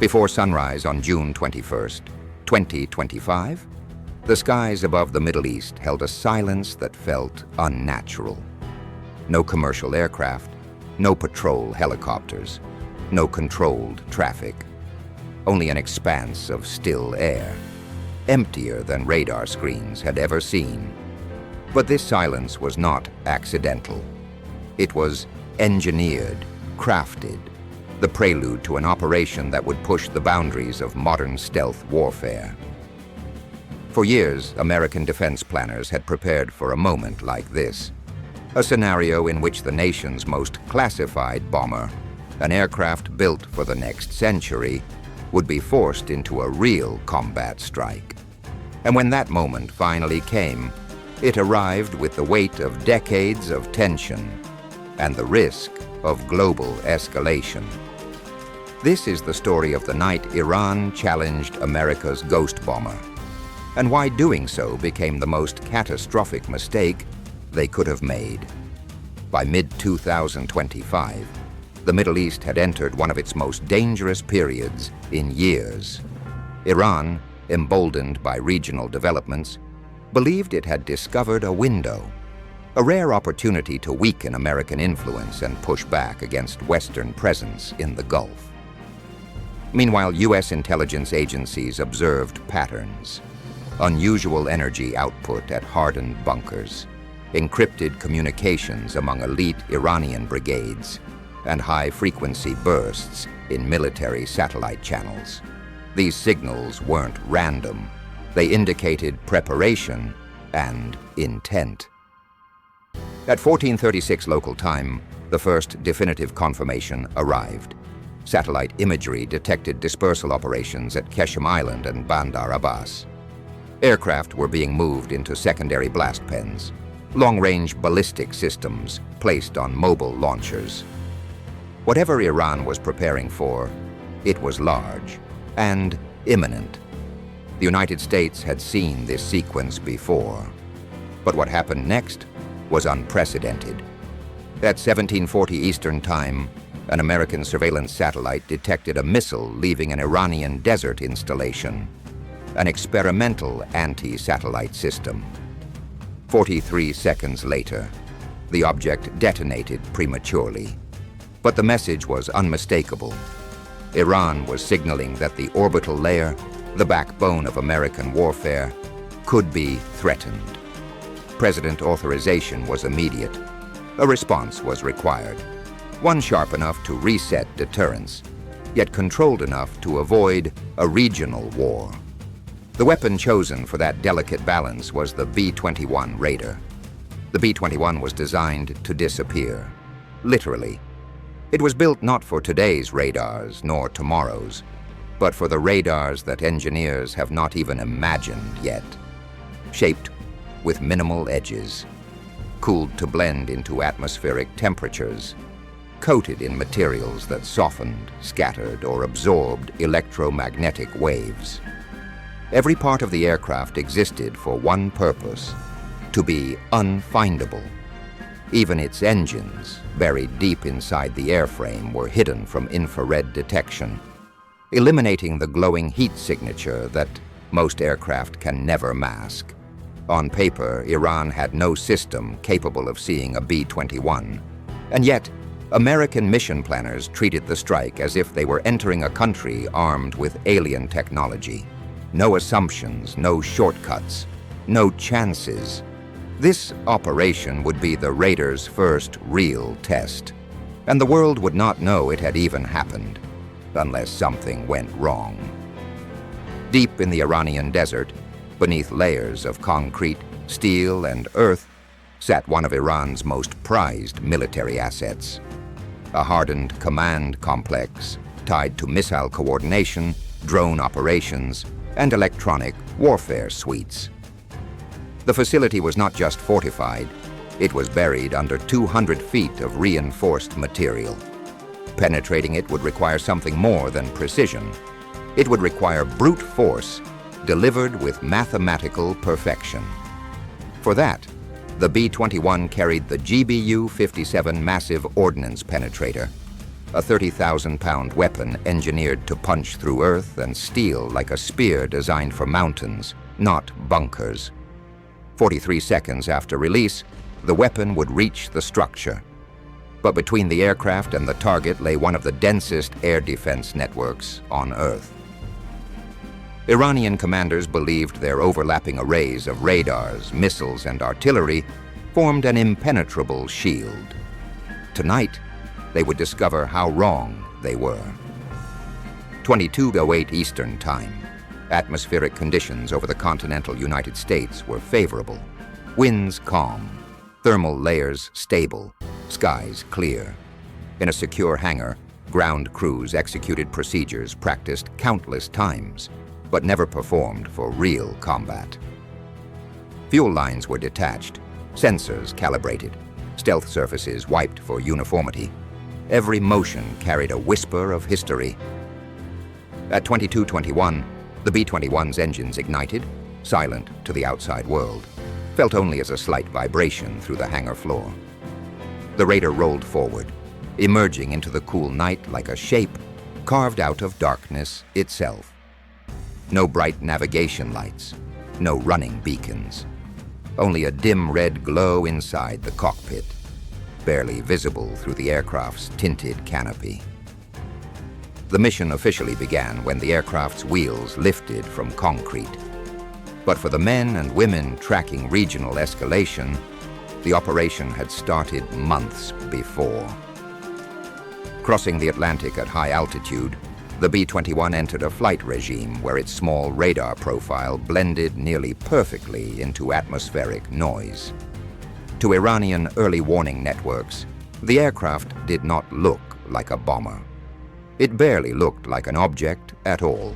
Before sunrise on June 21st, 2025, the skies above the Middle East held a silence that felt unnatural. No commercial aircraft, no patrol helicopters, no controlled traffic. Only an expanse of still air, emptier than radar screens had ever seen. But this silence was not accidental. It was engineered, crafted, the prelude to an operation that would push the boundaries of modern stealth warfare. For years, American defense planners had prepared for a moment like this, a scenario in which the nation's most classified bomber, an aircraft built for the next century, would be forced into a real combat strike. And when that moment finally came, it arrived with the weight of decades of tension and the risk of global escalation. This is the story of the night Iran challenged America's ghost bomber, and why doing so became the most catastrophic mistake they could have made. By mid-2025, the Middle East had entered one of its most dangerous periods in years. Iran, emboldened by regional developments, believed it had discovered a window, a rare opportunity to weaken American influence and push back against Western presence in the Gulf. Meanwhile, U.S. intelligence agencies observed patterns: unusual energy output at hardened bunkers, encrypted communications among elite Iranian brigades, and high-frequency bursts in military satellite channels. These signals weren't random. They indicated preparation and intent. At 14:36 local time, the first definitive confirmation arrived. Satellite imagery detected dispersal operations at Keshem Island and Bandar Abbas. Aircraft were being moved into secondary blast pens, long-range ballistic systems placed on mobile launchers. Whatever Iran was preparing for, it was large and imminent. The United States had seen this sequence before. But what happened next was unprecedented. At 1740 Eastern Time, an American surveillance satellite detected a missile leaving an Iranian desert installation, an experimental anti-satellite system. 43 seconds later, the object detonated prematurely. But the message was unmistakable. Iran was signaling that the orbital layer, the backbone of American warfare, could be threatened. President authorization was immediate. A response was required, one sharp enough to reset deterrence, yet controlled enough to avoid a regional war. The weapon chosen for that delicate balance was the B-21 Raider. The B-21 was designed to disappear, literally. It was built not for today's radars nor tomorrow's, but for the radars that engineers have not even imagined yet. Shaped with minimal edges, cooled to blend into atmospheric temperatures, coated in materials that softened, scattered, or absorbed electromagnetic waves. Every part of the aircraft existed for one purpose: to be unfindable. Even its engines, buried deep inside the airframe, were hidden from infrared detection, eliminating the glowing heat signature that most aircraft can never mask. On paper, Iran had no system capable of seeing a B-21, and yet American mission planners treated the strike as if they were entering a country armed with alien technology. No assumptions, no shortcuts, no chances. This operation would be the Raiders' first real test, and the world would not know it had even happened, unless something went wrong. Deep in the Iranian desert, beneath layers of concrete, steel, and earth, sat one of Iran's most prized military assets: a hardened command complex tied to missile coordination, drone operations, and electronic warfare suites. The facility was not just fortified, it was buried under 200 feet of reinforced material. Penetrating it would require something more than precision. It would require brute force delivered with mathematical perfection. For that, the B-21 carried the GBU-57 Massive Ordnance Penetrator, a 30,000-pound weapon engineered to punch through earth and steel like a spear designed for mountains, not bunkers. 43 seconds after release, the weapon would reach the structure. But between the aircraft and the target lay one of the densest air defense networks on Earth. Iranian commanders believed their overlapping arrays of radars, missiles, and artillery formed an impenetrable shield. Tonight, they would discover how wrong they were. 22:08 Eastern Time. Atmospheric conditions over the continental United States were favorable. Winds calm, thermal layers stable, skies clear. In a secure hangar, ground crews executed procedures practiced countless times, but never performed for real combat. Fuel lines were detached, sensors calibrated, stealth surfaces wiped for uniformity. Every motion carried a whisper of history. At 22:21, the B-21's engines ignited, silent to the outside world, felt only as a slight vibration through the hangar floor. The raider rolled forward, emerging into the cool night like a shape carved out of darkness itself. No bright navigation lights, no running beacons. Only a dim red glow inside the cockpit, barely visible through the aircraft's tinted canopy. The mission officially began when the aircraft's wheels lifted from concrete. But for the men and women tracking regional escalation, the operation had started months before. Crossing the Atlantic at high altitude, the B-21 entered a flight regime where its small radar profile blended nearly perfectly into atmospheric noise. To Iranian early warning networks, the aircraft did not look like a bomber. It barely looked like an object at all.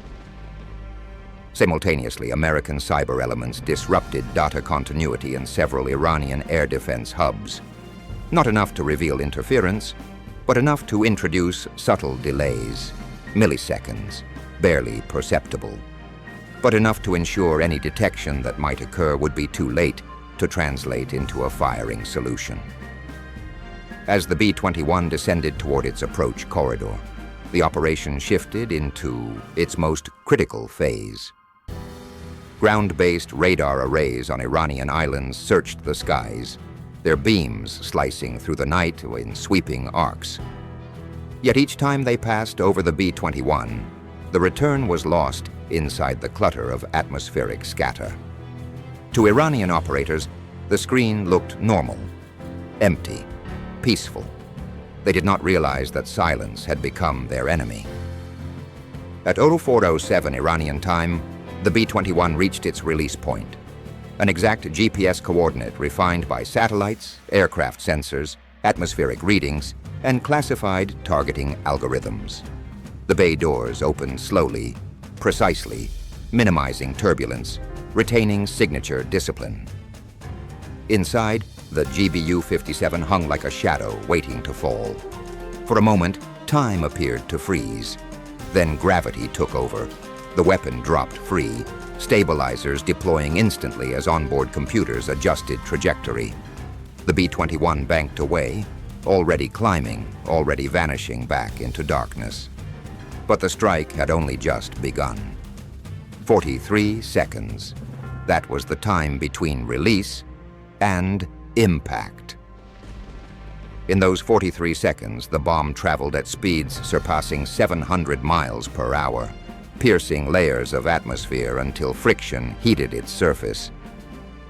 Simultaneously, American cyber elements disrupted data continuity in several Iranian air defense hubs. Not enough to reveal interference, but enough to introduce subtle delays, milliseconds, barely perceptible, but enough to ensure any detection that might occur would be too late to translate into a firing solution. As the B-21 descended toward its approach corridor, the operation shifted into its most critical phase. Ground-based radar arrays on Iranian islands searched the skies, their beams slicing through the night in sweeping arcs. Yet each time they passed over the B-21, the return was lost inside the clutter of atmospheric scatter. To Iranian operators, the screen looked normal, empty, peaceful. They did not realize that silence had become their enemy. At 04:07 Iranian time, the B-21 reached its release point, an exact GPS coordinate refined by satellites, aircraft sensors, atmospheric readings, and classified targeting algorithms. The bay doors opened slowly, precisely, minimizing turbulence, retaining signature discipline. Inside, the GBU-57 hung like a shadow waiting to fall. For a moment, time appeared to freeze. Then gravity took over. The weapon dropped free, stabilizers deploying instantly as onboard computers adjusted trajectory. The B-21 banked away, already climbing, already vanishing back into darkness. But the strike had only just begun. 43 seconds. That was the time between release and impact. In those 43 seconds, the bomb traveled at speeds surpassing 700 miles per hour, piercing layers of atmosphere until friction heated its surface.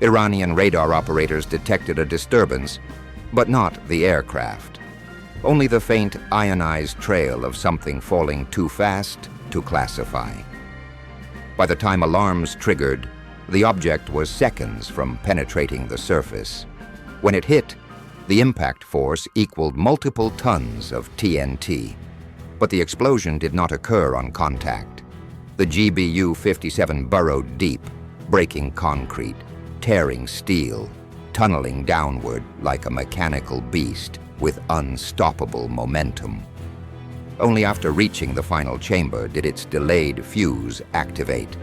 Iranian radar operators detected a disturbance, but not the aircraft. Only the faint ionized trail of something falling too fast to classify. By the time alarms triggered, the object was seconds from penetrating the surface. When it hit, the impact force equaled multiple tons of TNT. But the explosion did not occur on contact. The GBU-57 burrowed deep, breaking concrete, tearing steel, tunneling downward like a mechanical beast with unstoppable momentum. Only after reaching the final chamber did its delayed fuse activate.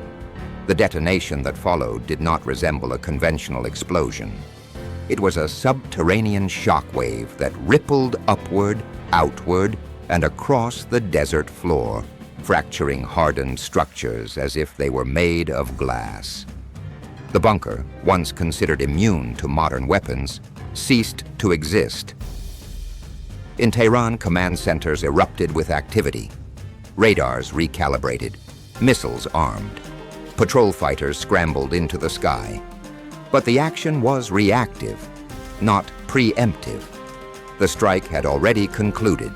The detonation that followed did not resemble a conventional explosion. It was a subterranean shockwave that rippled upward, outward, and across the desert floor, fracturing hardened structures as if they were made of glass. The bunker, once considered immune to modern weapons, ceased to exist. In Tehran, command centers erupted with activity. Radars recalibrated, missiles armed. Patrol fighters scrambled into the sky. But the action was reactive, not preemptive. The strike had already concluded.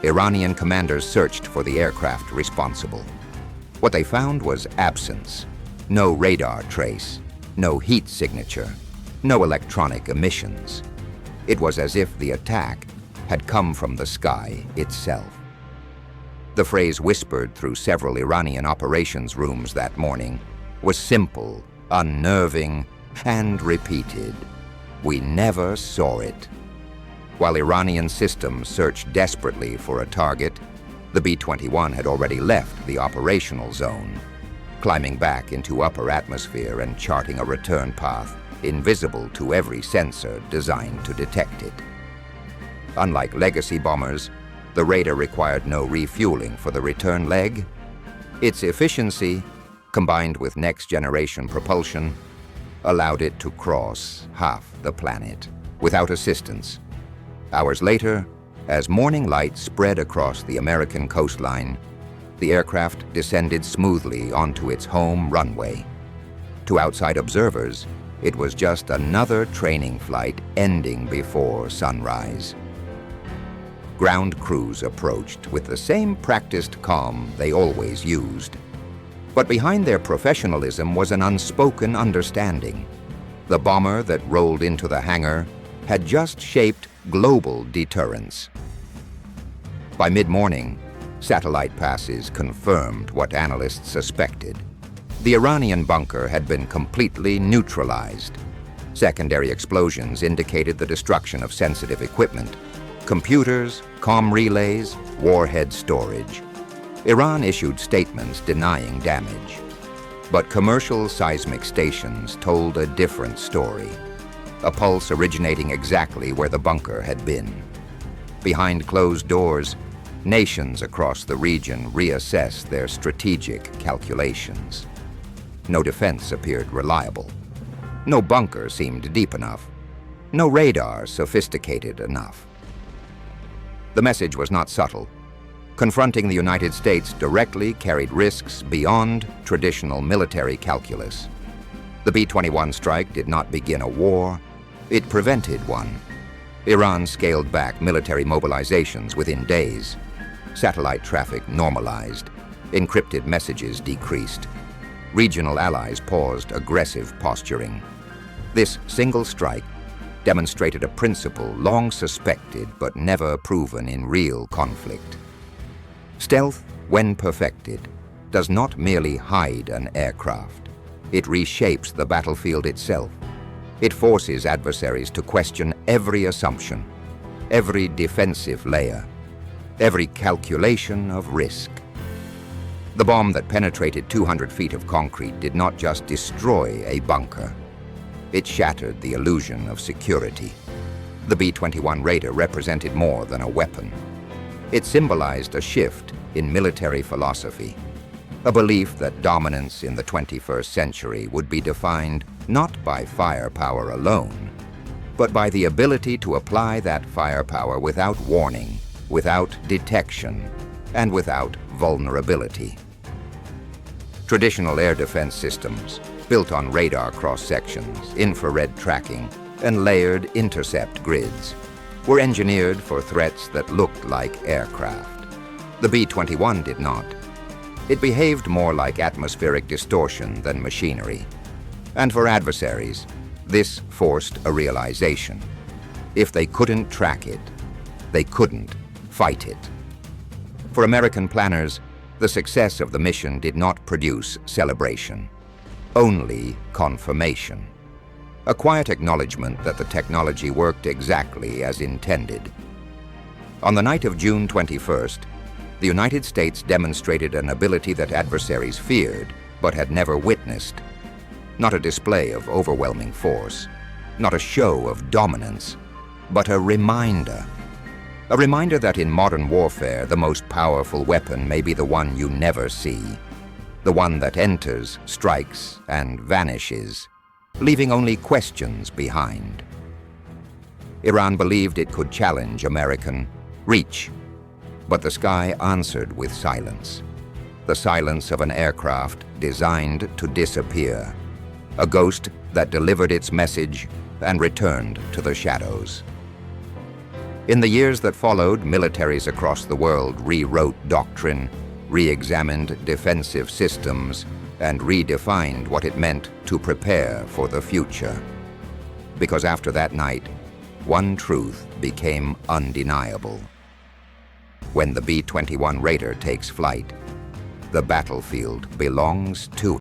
Iranian commanders searched for the aircraft responsible. What they found was absence. No radar trace, no heat signature, no electronic emissions. It was as if the attack had come from the sky itself. The phrase whispered through several Iranian operations rooms that morning was simple, unnerving, and repeated. We never saw it. While Iranian systems searched desperately for a target, the B-21 had already left the operational zone, climbing back into upper atmosphere and charting a return path invisible to every sensor designed to detect it. Unlike legacy bombers, the Raider required no refueling for the return leg. Its efficiency, combined with next-generation propulsion, allowed it to cross half the planet without assistance. Hours later, as morning light spread across the American coastline, the aircraft descended smoothly onto its home runway. To outside observers, it was just another training flight ending before sunrise. Ground crews approached with the same practiced calm they always used. But behind their professionalism was an unspoken understanding. The bomber that rolled into the hangar had just shaped global deterrence. By mid-morning, satellite passes confirmed what analysts suspected. The Iranian bunker had been completely neutralized. Secondary explosions indicated the destruction of sensitive equipment: computers, comm relays, warhead storage. Iran issued statements denying damage. But commercial seismic stations told a different story, a pulse originating exactly where the bunker had been. Behind closed doors, nations across the region reassessed their strategic calculations. No defense appeared reliable. No bunker seemed deep enough. No radar sophisticated enough. The message was not subtle. Confronting the United States directly carried risks beyond traditional military calculus. The B-21 strike did not begin a war, it prevented one. Iran scaled back military mobilizations within days. Satellite traffic normalized. Encrypted messages decreased. Regional allies paused aggressive posturing. This single strike demonstrated a principle long suspected but never proven in real conflict. Stealth, when perfected, does not merely hide an aircraft. It reshapes the battlefield itself. It forces adversaries to question every assumption, every defensive layer, every calculation of risk. The bomb that penetrated 200 feet of concrete did not just destroy a bunker. It shattered the illusion of security. The B-21 Raider represented more than a weapon. It symbolized a shift in military philosophy, a belief that dominance in the 21st century would be defined not by firepower alone, but by the ability to apply that firepower without warning, without detection, and without vulnerability. Traditional air defense systems, built on radar cross-sections, infrared tracking, and layered intercept grids, were engineered for threats that looked like aircraft. The B-21 did not. It behaved more like atmospheric distortion than machinery. And for adversaries, this forced a realization. If they couldn't track it, they couldn't fight it. For American planners, the success of the mission did not produce celebration, only confirmation. A quiet acknowledgement that the technology worked exactly as intended. On the night of June 21st, the United States demonstrated an ability that adversaries feared but had never witnessed. Not a display of overwhelming force, not a show of dominance, but a reminder. A reminder that in modern warfare, the most powerful weapon may be the one you never see, the one that enters, strikes, and vanishes, leaving only questions behind. Iran believed it could challenge American reach, but the sky answered with silence. The silence of an aircraft designed to disappear, a ghost that delivered its message and returned to the shadows. In the years that followed, militaries across the world rewrote doctrine, re-examined defensive systems, and redefined what it meant to prepare for the future. Because after that night, one truth became undeniable. When the B-21 Raider takes flight, the battlefield belongs to